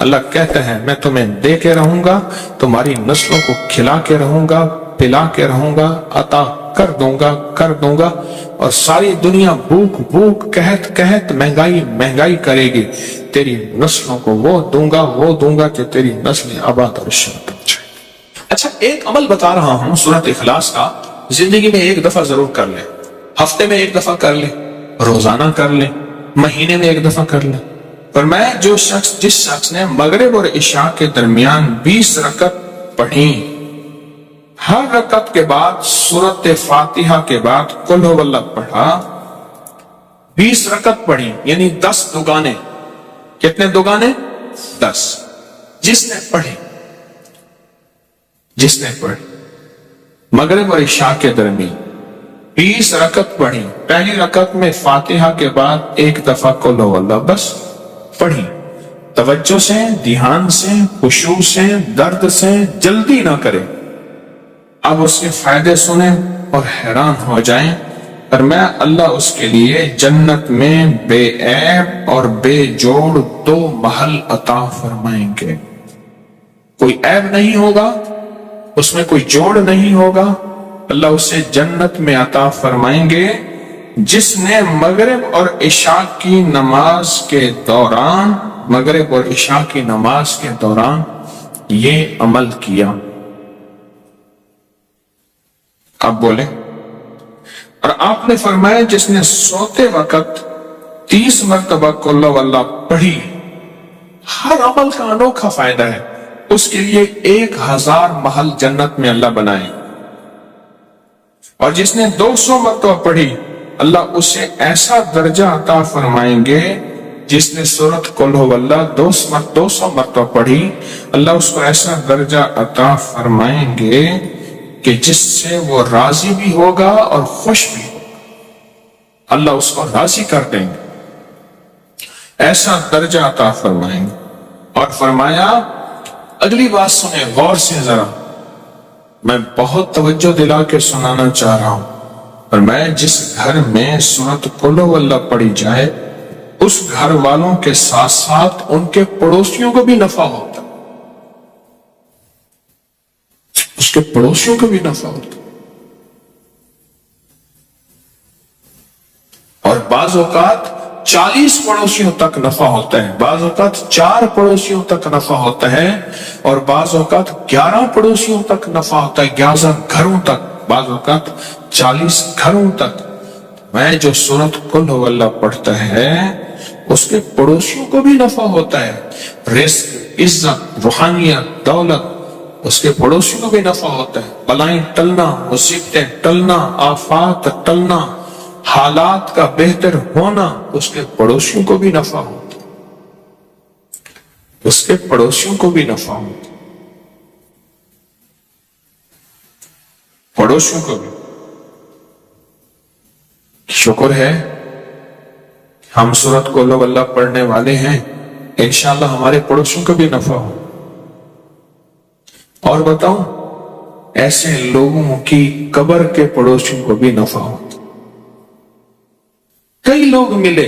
اللہ کہتا ہے میں تمہیں دے کے رہوں گا، تمہاری نسلوں کو کھلا کے رہوں گا، پلا کے رہوں گا، عطا کر دوں گا، اور ساری دنیا بھوک بھوک قحط قحط مہنگائی مہنگائی کرے گی، تیری نسلوں کو وہ دوں گا کہ تیری نسلیں آباد اور شاد ہو جائیں۔ اچھا، ایک عمل بتا رہا ہوں سورۃ اخلاص کا، زندگی میں ایک دفعہ ضرور کر لیں، ہفتے میں ایک دفعہ کر لیں، روزانہ کر لیں، مہینے میں ایک دفعہ کر لیں۔ فرمایا جس شخص نے مغرب اور عشاء کے درمیان 20 رکعت پڑھی، ہر رکعت کے بعد سورۃ فاتحہ کے بعد قل هو اللہ پڑھا، 20 رکعت پڑھی یعنی 10 دگانے، کتنے دگانے؟ 10۔ جس نے پڑھی مغرب اور عشاء کے درمیان 20 رکعت پڑھی، پہلی رکعت میں فاتحہ کے بعد ایک دفعہ قل هو اللہ بس پڑھی، توجہ سے، دھیان سے، خشوع سے، درد سے، جلدی نہ کرے۔ اب اس کے فائدے سنیں اور حیران ہو جائیں، اور میں اللہ اس کے لیے جنت میں بے عیب اور بے جوڑ 2 محل عطا فرمائیں گے۔ کوئی عیب نہیں ہوگا، اس میں کوئی جوڑ نہیں ہوگا، اللہ اسے جنت میں عطا فرمائیں گے جس نے مغرب اور عشاء کی نماز کے دوران یہ عمل کیا۔ اب بولیں۔ اور آپ نے فرمایا جس نے سوتے وقت 30 مرتبہ قل هو اللہ پڑھی، ہر عمل کا انوکھا فائدہ ہے، اس کے لیے 1000 محل جنت میں اللہ بنائے، اور جس نے 200 مرتبہ پڑھی اللہ اسے ایسا درجہ عطا فرمائیں گے، جس نے سورۃ قل هو اللہ 200 مرتبہ پڑھی اللہ اس کو ایسا درجہ عطا فرمائیں گے کہ جس سے وہ راضی بھی ہوگا اور خوش بھی ہوگا، اللہ اس کو راضی کر دیں گے، ایسا درجہ عطا فرمائیں گے۔ اور فرمایا اگلی بات سنیں غور سے ذرا، میں بہت توجہ دلا کے سنانا چاہ رہا ہوں۔ فرمایا جس گھر میں سورۃ قل هو اللہ پڑھی جائے، اس گھر والوں کے ساتھ ساتھ ان کے پڑوسیوں کو بھی نفع ہوتا، اس کے پڑوسیوں کو بھی نفع ہوتا، اور بعض اوقات 40 پڑوسیوں تک نفع ہوتا ہے، بعض اوقات 4 پڑوسیوں تک نفع ہوتا ہے، اور بعض اوقات 11 پڑوسیوں تک نفع ہوتا ہے، 11 گھروں تک، بعض اوقات 40 گھروں تک۔ میں جو سورۃ قل هو اللہ پڑھتا ہے اس کے پڑوسیوں کو بھی نفع ہوتا ہے، رزق، عزت، روحانیت، دولت، اس کے پڑوسیوں کو بھی نفع ہوتا ہے، بلائیں ٹلنا، مصیبتیں ٹلنا، آفات ٹلنا، حالات کا بہتر ہونا، اس کے پڑوسیوں کو بھی نفع ہوتا ہے، اس کے پڑوسیوں کو بھی نفع ہوتا ہے، پڑوسیوں کو بھی۔ شکر ہے ہم سورۃ قل هو اللہ پڑھنے والے ہیں، انشاءاللہ ہمارے پڑوسیوں کو بھی نفع ہو۔ اور بتاؤں ایسے لوگوں کی قبر کے پڑوسیوں کو بھی نفع ہوتا۔ کئی لوگ ملے،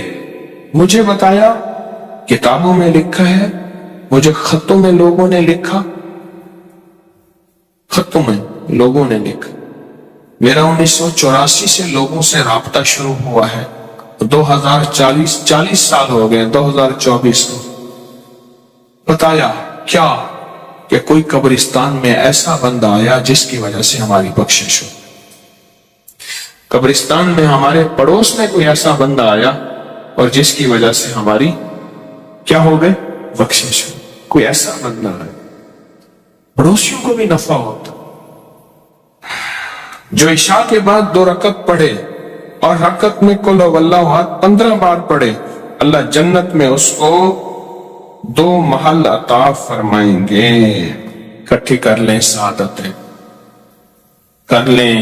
مجھے بتایا کتابوں میں لکھا ہے، مجھے خطوں میں لوگوں نے لکھا، خطوں میں لوگوں نے لکھا، میرا 1984 سے لوگوں سے رابطہ شروع ہوا ہے، 40 سال ہو گئے، 2024 میں بتایا کیا کہ کوئی قبرستان میں ایسا بندہ آیا جس کی وجہ سے ہماری بخشش ہو، قبرستان میں ہمارے پڑوس میں کوئی ایسا بندہ آیا اور جس کی وجہ سے ہماری کیا ہو گئے؟ بخشش ہو۔ کوئی ایسا بندہ آیا، پڑوسیوں کو بھی نفع ہوتا۔ جو عشاء کے بعد 2 رکعت پڑھے اور رکعت میں قل هو اللہ 15 بار پڑھے، اللہ جنت میں اس کو 2 محل عطا فرمائیں گے۔ اکٹھی کر لیں سعادتیں، کر لیں،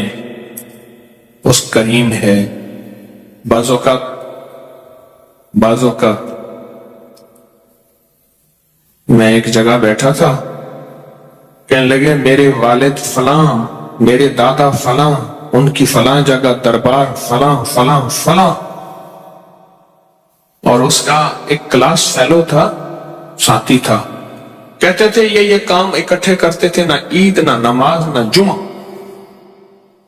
اس کریم ہے۔ بعض اوقات میں ایک جگہ بیٹھا تھا، کہنے لگے میرے والد فلاں، میرے دادا فلاں، ان کی فلاں جگہ دربار فلاں فلاں فلاں، اور اس کا ایک کلاس فیلو تھا، ساتھی تھا، کہتے تھے یہ کام اکٹھے کرتے تھے، نہ عید، نہ نماز، نہ جمعہ،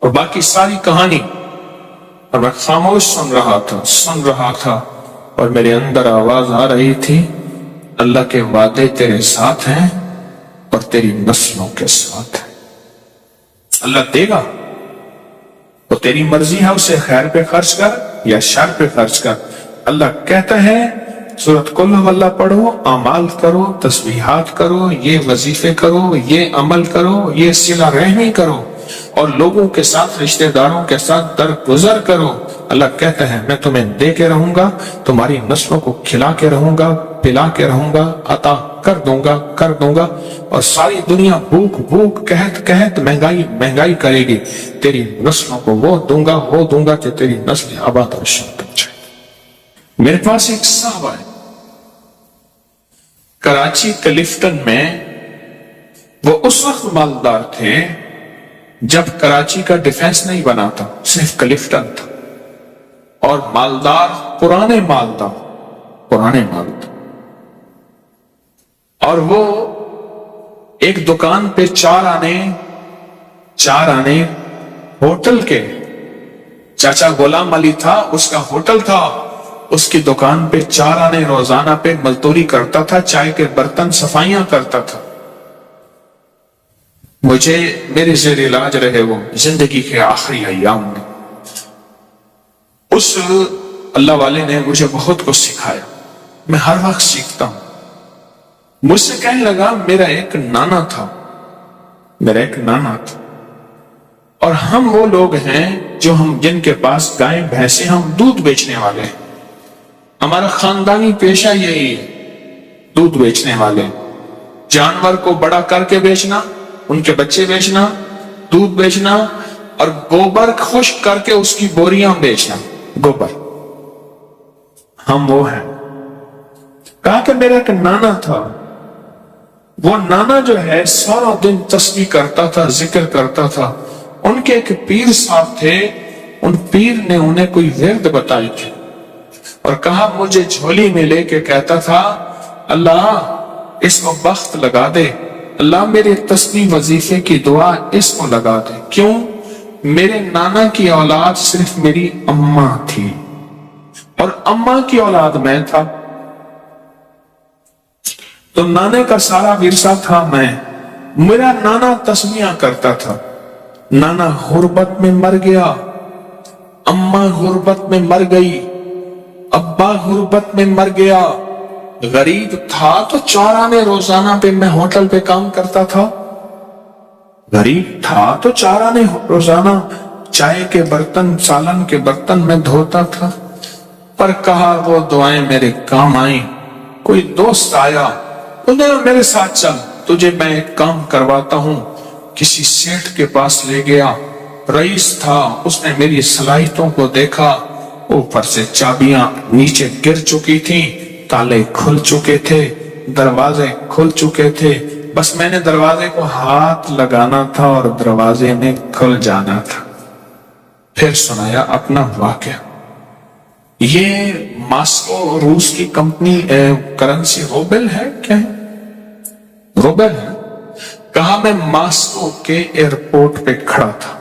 اور باقی ساری کہانی، اور میں خاموش سن رہا تھا، اور میرے اندر آواز آ رہی تھی، اللہ کے وعدے تیرے ساتھ ہیں اور تیری نسلوں کے ساتھ ہیں۔ اللہ دے گا، تو تیری مرضی ہے اسے خیر پہ خرچ کر یا شر پہ خرچ کر۔ اللہ کہتا ہے سورۃ قل ہو اللہ پڑھو، اعمال کرو، تسبیحات کرو، یہ وظیفے کرو، یہ عمل کرو، یہ صلہ رحمی کرو، اور لوگوں کے ساتھ، رشتہ داروں کے ساتھ درگزر کرو۔ اللہ کہتا ہے میں تمہیں دے کے رہوں گا، تمہاری نسلوں کو کھلا کے رہوں گا، پلا کے رہوں گا، عطا کر دوں گا، اور ساری دنیا بھوک قحط مہنگائی کرے گی، تیری نسلوں کو وہ دوں گا کہ تیری نسل آباد اور شاد ہو جائے۔ میرے پاس ایک صاحب ہے کراچی کلفٹن میں، وہ اس وقت مالدار تھے جب کراچی کا ڈیفنس نہیں بنا تھا، صرف کلفٹن تھا، اور مالدار، پرانے مالدار، اور وہ ایک دکان پہ چار آنے ہوٹل کے، چاچا غلام علی تھا، اس کا ہوٹل تھا، اس کی دکان پہ 4 آنے روزانہ پہ مزدوری کرتا تھا، چائے کے برتن صفائیاں کرتا تھا۔ مجھے میرے زیر علاج رہے وہ زندگی کے آخری ایام میں، اس اللہ والے نے مجھے بہت کچھ سکھایا، میں ہر وقت سیکھتا ہوں۔ مجھ سے کہنے لگا میرا ایک نانا تھا، اور ہم وہ لوگ ہیں جن کے پاس گائے بھینسیں، ہم دودھ بیچنے والے ہیں، ہمارا خاندانی پیشہ یہی ہے، دودھ بیچنے والے، جانور کو بڑا کر کے بیچنا، ان کے بچے بیچنا، دودھ بیچنا، اور گوبر خشک کر کے اس کی بوریاں بیچنا، گوبر، ہم وہ ہیں۔ کہا کہ میرا ایک نانا تھا، وہ نانا جو ہے سارا دن تسبیح کرتا تھا، ذکر کرتا تھا، ان کے ایک پیر صاحب تھے، ان پیر نے انہیں کوئی ورد بتائی تھی، اور کہا مجھے جھولی میں لے کے کہتا تھا اللہ اس کو بخت لگا دے، اللہ میرے تسبیح وظیفے کی دعا اس کو لگا دے۔ کیوں؟ میرے نانا کی اولاد صرف میری اماں تھی، اور اماں کی اولاد میں تھا، تو نانے کا سارا ورثہ تھا میں۔ میرا نانا تسبیحاں کرتا تھا، نانا غربت میں مر گیا، اماں غربت میں مر گئی، ابا غربت میں مر گیا، غریب تھا تو 4 آنے روزانہ پہ میں ہوٹل پہ کام کرتا تھا، غریب تھا تو 4 آنے روزانہ چائے کے برتن، سالن کے برتن میں دھوتا تھا، پر کہا وہ دعائیں میرے کام آئیں۔ کوئی دوست آیا، انہیں میرے ساتھ چل، تجھے میں ایک کام کرواتا ہوں، کسی سیٹھ کے پاس لے گیا، رئیس تھا، اس نے میری صلاحیتوں کو دیکھا، اوپر سے چابیاں نیچے گر چکی تھیں، تالے کھل چکے تھے، دروازے کھل چکے تھے، بس میں نے دروازے کو ہاتھ لگانا تھا اور دروازے میں کھل جانا تھا۔ پھر سنایا اپنا واقعہ۔ یہ ماسکو روس کی کمپنی کرنسی روبل ہے، کیا ہے؟ روبل ہے۔ کہا میں ماسکو کے ایئرپورٹ پہ کھڑا تھا،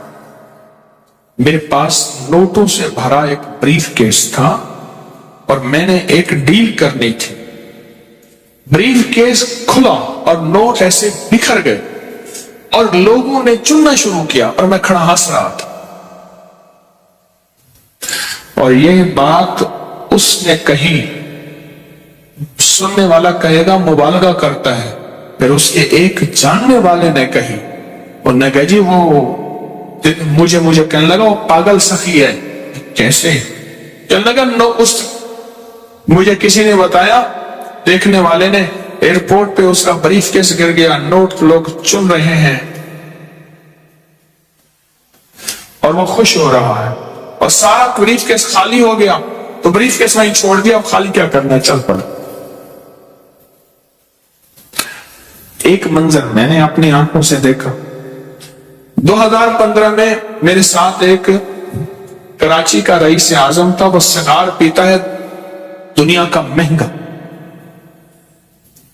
میرے پاس نوٹوں سے بھرا ایک بریف کیس تھا، اور میں نے ایک ڈیل کرنی تھی۔ بریف کیس کھلا اور نوٹ ایسے بکھر گئے، اور لوگوں نے چننا شروع کیا، اور میں کھڑا ہنس رہا تھا۔ اور یہ بات اس نے کہی، سننے والا کہے گا مبالغہ کرتا ہے، پھر اس کے ایک جاننے والے نے کہی، انہوں نے کہا جی وہ مجھے کہنے لگا وہ پاگل سخی ہے۔ کیسے؟ کہنے لگا مجھے کسی نے بتایا، دیکھنے والے نے، ایئرپورٹ پہ اس کا بریف کیس گر گیا، نوٹ لوگ چن رہے ہیں، اور وہ خوش ہو رہا ہے، اور سارا بریف کیس خالی ہو گیا، تو بریف کیس وہیں چھوڑ دیا، اب خالی کیا کرنا ہے، چل پڑا۔ ایک منظر میں نے اپنی آنکھوں سے دیکھا۔ 2015 میں میرے ساتھ ایک کراچی کا رئیس اعظم تھا، وہ سگار پیتا ہے دنیا کا مہنگا،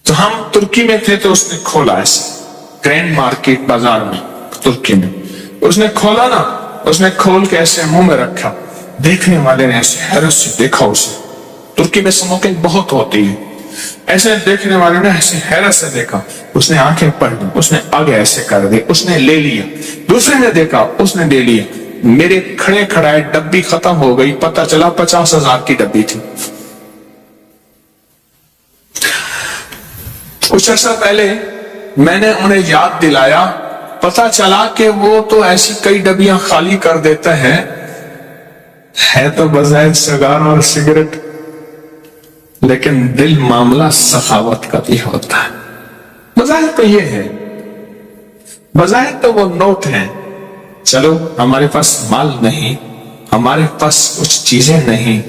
تو ہم ترکی میں تھے تو اس نے کھولا ایسے گرینڈ مارکیٹ بازار میں ترکی میں، اس نے کھولا نا، اس نے کھول کے ایسے منہ میں رکھا، دیکھنے والے نے ایسے حیرت سے دیکھا اسے، ترکی میں اسموکنگ بہت ہوتی ہے، ایسے دیکھنے والے نے ایسے حیرت سے دیکھا، اس نے آنکھیں پڑھ لی، اس نے آگے ایسے کر دی، اس نے لے لیا، دوسرے نے دیکھا، اس نے لے لیا، میرے کھڑے کھڑائے ڈبی ختم ہو گئی، پتہ چلا 50,000 کی ڈبی تھی۔ کچھ عرصہ پہلے میں نے انہیں یاد دلایا، پتہ چلا کہ وہ تو ایسی کئی ڈبیاں خالی کر دیتا ہے تو بظاہر سگار اور سگریٹ، لیکن دل معاملہ سخاوت کا بھی ہوتا ہے۔ بظاہر تو یہ ہے، بظاہر تو وہ نوٹ ہیں، چلو ہمارے پاس مال نہیں، ہمارے پاس کچھ چیزیں نہیں،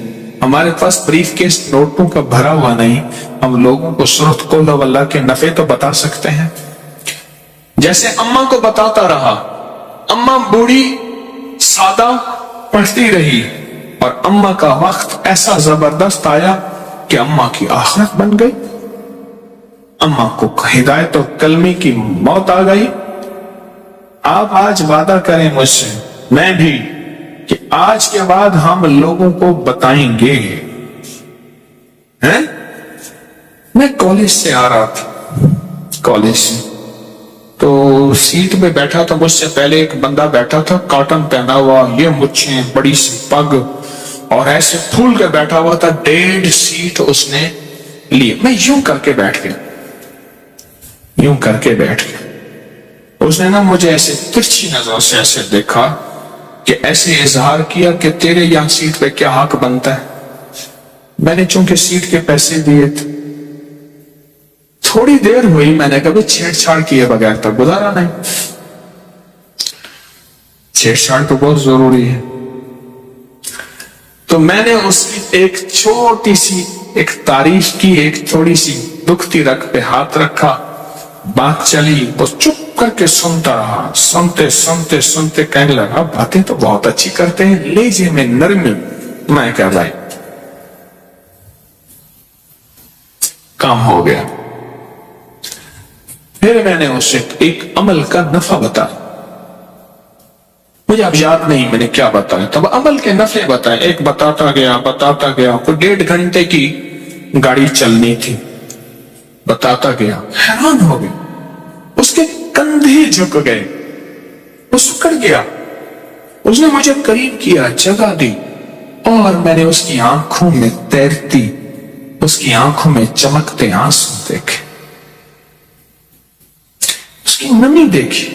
ہمارے پاس بریف کیس نوٹوں کا بھرا ہوا نہیں، ہم لوگوں کو صورت قول اللہ کے نفع تو بتا سکتے ہیں۔ جیسے اماں کو بتاتا رہا، اماں بوڑھی سادہ پڑھتی رہی، اور اماں کا وقت ایسا زبردست آیا کہ اماں کی آخرت بن گئی، اماں کو ہدایت و کلمے کی موت آ گئی۔ آپ آج وعدہ کریں مجھ سے، میں بھی، کہ آج کے بعد ہم لوگوں کو بتائیں گے۔ میں کالج سے آ رہا تھا، کالج سے تو سیٹ پہ بیٹھا تھا، مجھ سے پہلے ایک بندہ بیٹھا تھا، کاٹن پہنا ہوا، یہ مچھیں، بڑی سی پگ، اور ایسے پھول کے بیٹھا ہوا تھا، 1.5 سیٹ اس نے لی۔ میں یوں کر کے بیٹھ گیا، یوں کر کے بیٹھ گیا۔ اس نے نا مجھے ایسے ترچھی نظروں سے ایسے دیکھا کہ ایسے اظہار کیا کہ تیرے یہاں سیٹ پہ کیا حق بنتا ہے۔ میں نے چونکہ سیٹ کے پیسے دیے تھے، تھوڑی دیر ہوئی، میں نے کبھی چھیڑ چھاڑ کیے بغیر تک گزارا نہیں، چھیڑ چھاڑ تو بہت ضروری ہے۔ تو میں نے اس کی ایک چھوٹی سی ایک تعریف کی، ایک تھوڑی سی دکھتی رگ پہ ہاتھ رکھا، بات چلی، وہ چپ کر کے سنتا رہا، سنتے سنتے سنتے کہنے لگا باتیں تو بہت اچھی کرتے ہیں، لہجے میں نرمی۔ میں کہہ بھائی کام ہو گیا۔ پھر میں نے اسے ایک عمل کا نفع بتایا، مجھے اب یاد نہیں میں نے کیا بتایا، تب عمل کے نفع بتائے، ایک بتاتا گیا، کوئی 1.5 گھنٹے کی گاڑی چلنی تھی، بتاتا گیا، حیران ہو گیا، اس کے کندھے جھک گئے، وہ سکڑ گیا، اس نے مجھے قریب کیا، جگہ دی، اور میں نے اس کی آنکھوں میں تیرتی، اس کی آنکھوں میں چمکتے آنسو دیکھے، اس کی نمی دیکھی۔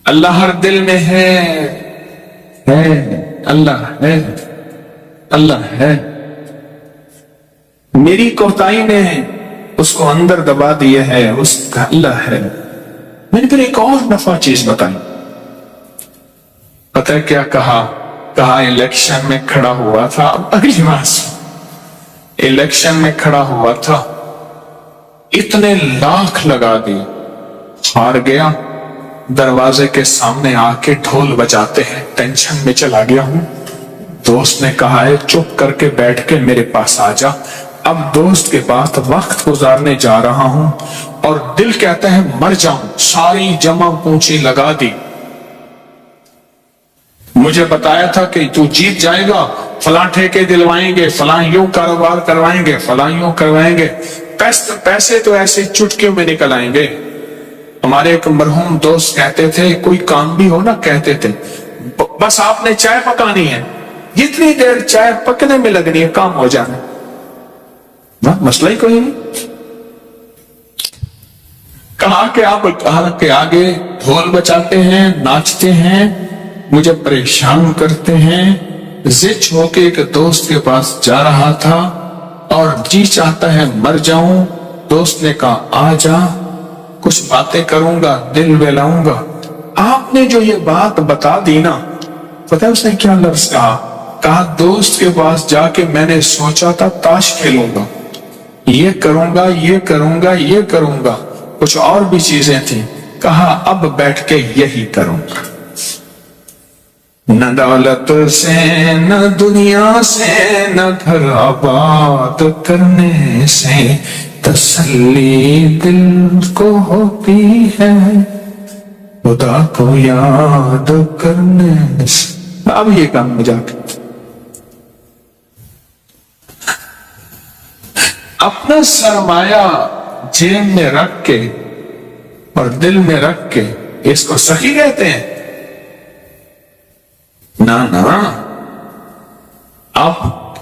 اللہ ہر دل میں ہے، اللہ ہے، اللہ ہے، میری کوتاہی نے اس کو اندر دبا دیا ہے، اس کا اللہ ہے۔ میں نے پھر ایک اور نفع چیز بتائی، پتہ ہے کیا کہا الیکشن میں کھڑا ہوا تھا، اب اگلی بات سن، الیکشن میں کھڑا ہوا تھا، اتنے لاکھ لگا دی، ہار گیا، دروازے کے سامنے آ کے ڈھول بجاتے ہیں، ٹینشن میں چلا گیا ہوں، دوست نے کہا ہے چپ کر کے بیٹھ کے میرے پاس آ جا، اب دوست کے پاس وقت گزارنے جا رہا ہوں، اور دل کہتا ہے مر جاؤں، ساری جمع پونچھی لگا دی، مجھے بتایا تھا کہ تو جیت جائے گا، فلاں ٹھیکے دلوائیں گے، فلاں یوں کاروبار کروائیں گے، فلاں یوں کروائیں گے، پیسے تو ایسے چٹکیوں میں نکل آئیں گے۔ ہمارے ایک مرحوم دوست کہتے تھے کوئی کام بھی ہو نا، کہتے تھے بس آپ نے چائے پکانی ہے، جتنی دیر چائے پکنے میں لگنی ہے کام ہو جانا، مسئلہ ہی کوئی نہیں۔ کہا کہ آپ کے آگے ڈھول بجاتے ہیں، ناچتے ہیں، مجھے پریشان کرتے ہیں، زچ ہو کے ایک دوست کے پاس جا رہا تھا اور جی چاہتا ہے مر جاؤں، دوست نے کہا آ جا، کچھ باتیں کروں گا، دل بہلاؤں گا۔ آپ نے جو یہ بات بتا دی نا، پتہ ہے اس نے کیا لفظ کہا دوست کے پاس جا کے میں نے سوچا تھا تاش کھیلوں گا، یہ کروں گا، یہ کروں گا، یہ کروں گا، کچھ اور بھی چیزیں تھیں، کہا اب بیٹھ کے یہی کروں گا، نہ دولت سے نہ دنیا سے نہ گھر آباد کرنے سے تسلی دل کو ہوتی ہے خدا کو یاد کرنے سے۔ اب یہ کام مجاق اپنا سرمایہ جیب میں رکھ کے اور دل میں رکھ کے اس کو سخی کہتے ہیں؟ نا آپ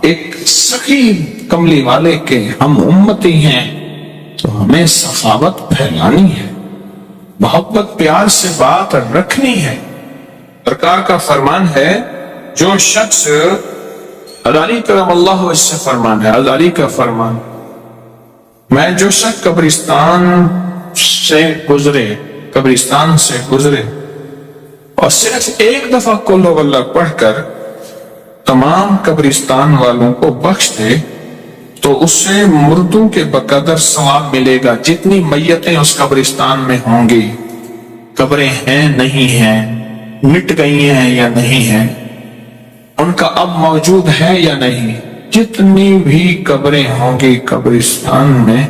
ایک سخی کملی والے کے ہم امتی ہیں تو ہمیں سخاوت پھیلانی ہے، محبت پیار سے بات رکھنی ہے۔ سرکار کا فرمان ہے، جو شخص علی کرم اللہ وجہ سے فرمان ہے، علی کا فرمان، میں جو شخص قبرستان سے گزرے اور صرف ایک دفعہ قل ہو اللہ پڑھ کر تمام قبرستان والوں کو بخش دے تو اس سے مردوں کے بقدر ثواب ملے گا جتنی میتیں اس قبرستان میں ہوں گی، قبریں ہیں نہیں ہیں، مٹ گئی ہیں یا نہیں ہیں، ان کا اب موجود ہے یا نہیں، جتنی بھی قبریں ہوں گی قبرستان میں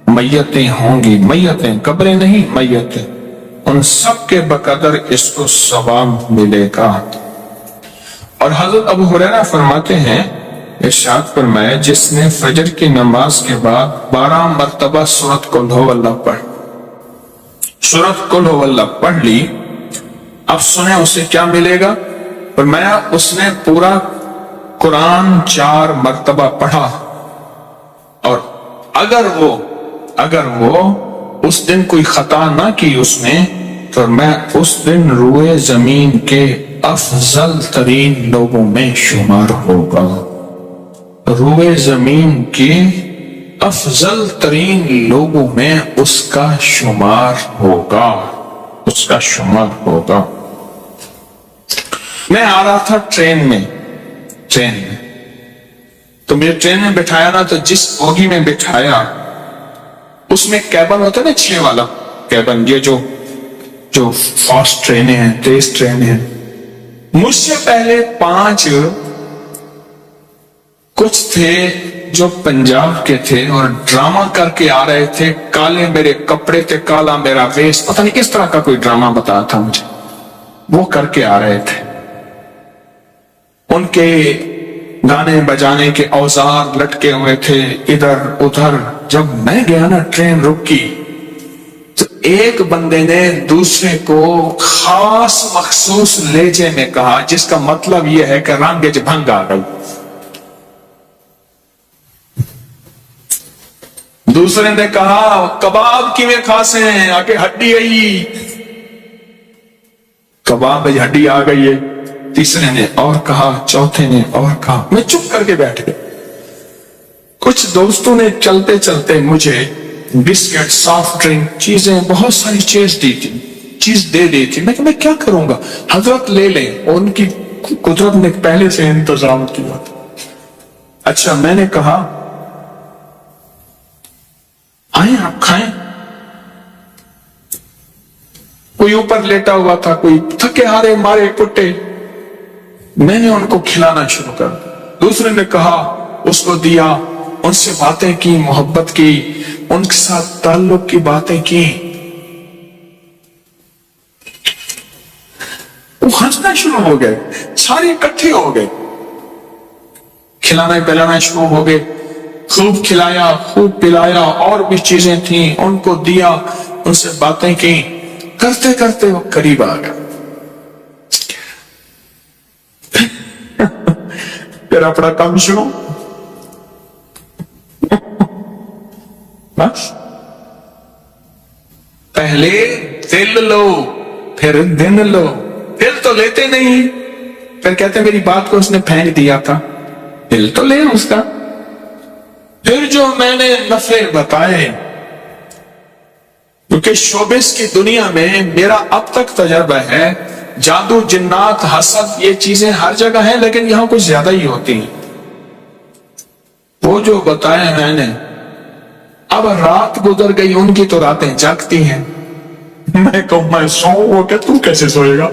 میتیں ہوں گی، میتیں قبریں نہیں میتیں، ان سب کے بقدر اس کو ثواب ملے گا۔ اور حضرت ابو ہریرہ فرماتے ہیں، ارشاد فرمایا، جس نے فجر کی نماز کے بعد 12 مرتبہ سورۃ قل ہو اللہ پڑھ لی، اب سنیں اسے کیا ملے گا؟ فرمایا اس نے پورا قرآن 4 مرتبہ پڑھا، اور اگر وہ اس دن کوئی خطا نہ کی اس نے، تو میں اس دن روئے زمین کے افضل ترین لوگوں میں شمار ہوگا، روئے زمین کے افضل ترین لوگوں میں اس کا شمار ہوگا، میں آ رہا تھا ٹرین میں تو مجھے ٹرین میں بٹھایا نا، تو جس بوگی میں بٹھایا اس میں کیبن ہوتا ہے نا 6 والا کیبن، یہ جو فاسٹ ٹرینیں ہیں، تیز ٹرینیں ہیں، مجھ سے پہلے 5 کچھ تھے جو پنجاب کے تھے اور ڈرامہ کر کے آ رہے تھے، کالے میرے کپڑے تھے، کالا میرا ویس، پتہ نہیں کس طرح کا کوئی ڈرامہ بتایا تھا مجھے، وہ کر کے آ رہے تھے، ان کے گانے بجانے کے اوزار لٹکے ہوئے تھے ادھر ادھر۔ جب میں گیا نا، ٹرین رکی تو ایک بندے نے دوسرے کو خاص مخصوص لہجے میں کہا، جس کا مطلب یہ ہے کہ رنگ بھنگ آ گئی۔ دوسرے نے کہا کباب کی میں کھاسے ہیں، آگے ہڈی آئی، کباب ہڈی آ گئی ہے۔ تیسرے نے اور کہا، چوتھے نے اور کہا، میں چپ کر کے بیٹھ گیا۔ کچھ دوستوں نے چلتے چلتے مجھے بسکٹ، سافٹ ڈرنک، چیزیں، بہت ساری چیز دے دی تھی۔ میں کیا کروں گا، حضرت لے لیں، ان کی قدرت نے پہلے سے انتظام کیا تھا۔ اچھا، میں نے کہا آئیں آپ کھائیں۔ کوئی اوپر لیٹا ہوا تھا، کوئی تھکے ہارے مارے پٹے، میں نے ان کو کھلانا شروع کر دیا۔ دوسرے نے کہا، اس کو دیا، ان سے باتیں کی، محبت کی، ان کے ساتھ تعلق کی باتیں کی۔ وہ ہنسنا شروع ہو گئے، سارے اکٹھے ہو گئے، کھلانا پلانا شروع ہو گئے، خوب کھلایا، خوب پلایا، اور بھی چیزیں تھیں ان کو دیا، ان سے باتیں کی، کرتے کرتے وہ قریب آ گیا۔ پھر اپنا کام شروع، بس پہلے دل لو پھر دن لو، دل تو لیتے نہیں، پھر کہتے میری بات کو اس نے پھینک دیا تھا، دل تو لے اس کا۔ پھر جو میں نے نفع بتائے، کیونکہ شوبز کی دنیا میں میرا اب تک تجربہ ہے، جادو، جنات، حسد، یہ چیزیں ہر جگہ ہیں، لیکن یہاں کچھ زیادہ ہی ہوتی ہیں۔ وہ جو بتایا میں نے، اب رات گزر گئی، ان کی تو راتیں جاگتی ہیں، میں کہوں میں سوؤں، وہ کہ تو کیسے سوئے گا؟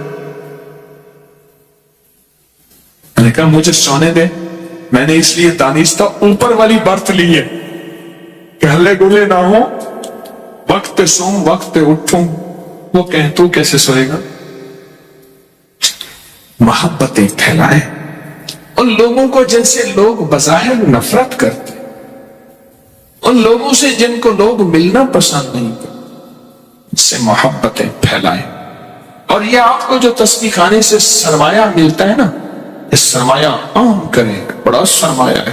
میں نے کہا مجھے سونے دے، میں نے اس لیے دانستہ اوپر والی برت لی ہے کہ ہلے گلے نہ ہو، وقت پہ سوں وقت پہ اٹھوں، وہ کہیں تو کیسے سوئے گا؟ محبتیں پھیلائیں ان لوگوں کو جن سے لوگ بظاہر نفرت کرتے، ان لوگوں سے جن کو لوگ ملنا پسند نہیں کرتے، ان سے محبتیں پھیلائیں۔ اور یہ آپ کو جو تسبیح خانے سے سرمایہ ملتا ہے نا، اس سرمایہ عام کریں، بڑا سرمایہ ہے۔